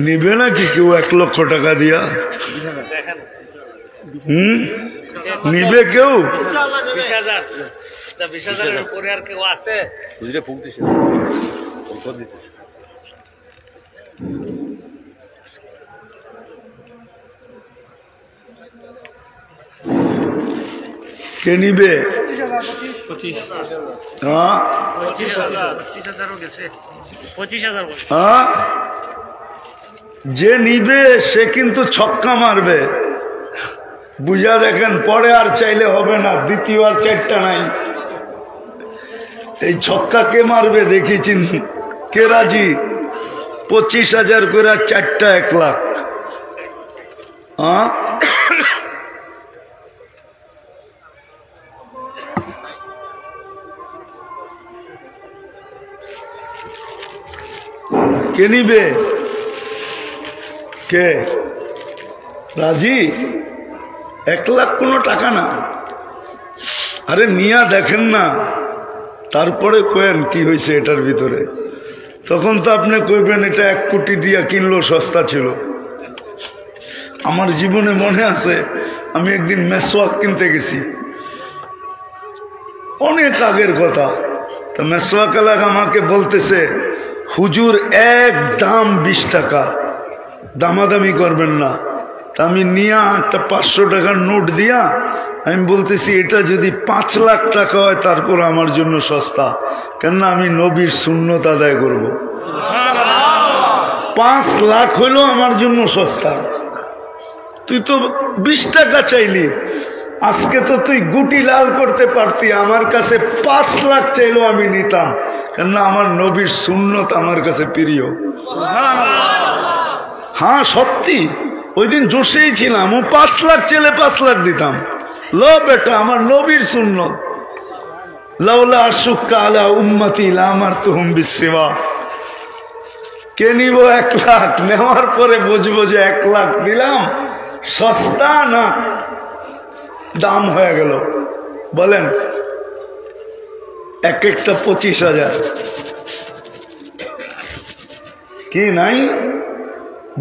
নিবে নাকি কেউ 1 লক্ষ টাকা দিয়া? নিবে কেউ? 20,000 20,000 উপরে আর কেউ আছে? কে নিবে? হ্যাঁ 25,000 যে নিবে সে কিন্তু ছক্কা মারবে, বুঝা দেখেন। পরে আর চাইলে হবে না, দ্বিতীয় আর 4টা নাই। এই ছক্কা কে মারবে দেখেছেন? কে রাজি? 25,000 করে 4টা 1 লাখ। কে নিবে? কে রাজি? 1 লাখ কোনো টাকা না। আরে নিয়া দেখেন না, তারপরে কয়েন কি হয়েছে এটার ভিতরে। তখন তো আপনি কইবেন এটা 1 কোটি দিয়া কিনলো, সস্তা ছিল। আমার জীবনে মনে আছে, আমি একদিন মেসওয়াক কিনতে গেছি, অনেক আগের কথা। তো মেসওয়াক আলাগ আমাকে বলতেছে, হুজুর এক দাম 20 টাকা, দামাদামি করবেন না। তা আমি নিয়া একটা 500 টাকার নোট দিয়া আমি বলতেছি, এটা যদি 5 লাখ টাকা হয় তারপর আমার জন্য সস্তা, কেননা আমি নবীর সুন্নত আদায় করব। 5 লাখ হইলো আমার জন্য সস্তা। তুই তো 20 টাকা চাইলি, আজকে তো তুই গুটি লাল করতে পারতি। আমার কাছে 5 লাখ চাইলেও আমি নিতাম, কেননা আমার নবীর সুন্নত আমার কাছে প্রিয়। হ্যাঁ সত্যি, ওই দিন জোশেই ছিলাম। ও 5 লাখ চাইলে 5 লাখ দিতাম। লো বেটা, আমার নবীর সুন্নত। লাউলা আশুক্কা আলা উম্মতি লামারতুহুম বিসসিওয়া। কে নিব 1 লাখ? নেওয়ার পরে বুঝবো যে 1 লাখ দিলাম সস্তা না দাম হয়ে গেল। বলেন, এক একটা 25,000 কি নাই?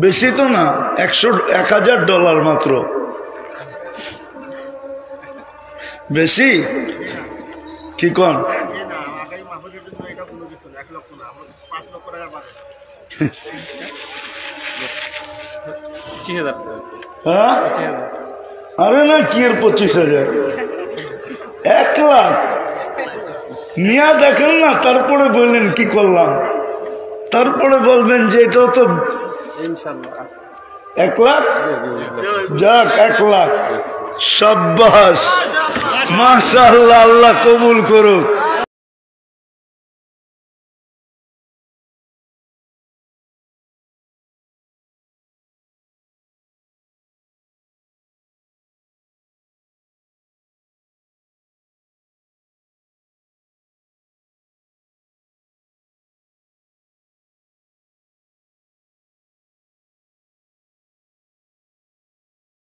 বেশি তো না, $1,000 মাত্র। বেশি কি কন? হ্যাঁ আরে না, কি এর 25,000? 1 লাখ নিয়া দেখেন না, তারপরে বললেন কি করলাম, তারপরে বলবেন যে এটাও তো 1 লাখ। যাক 1 লাখ, শাবাশ, মাশাআল্লাহ, আল্লাহ কবুল করুক।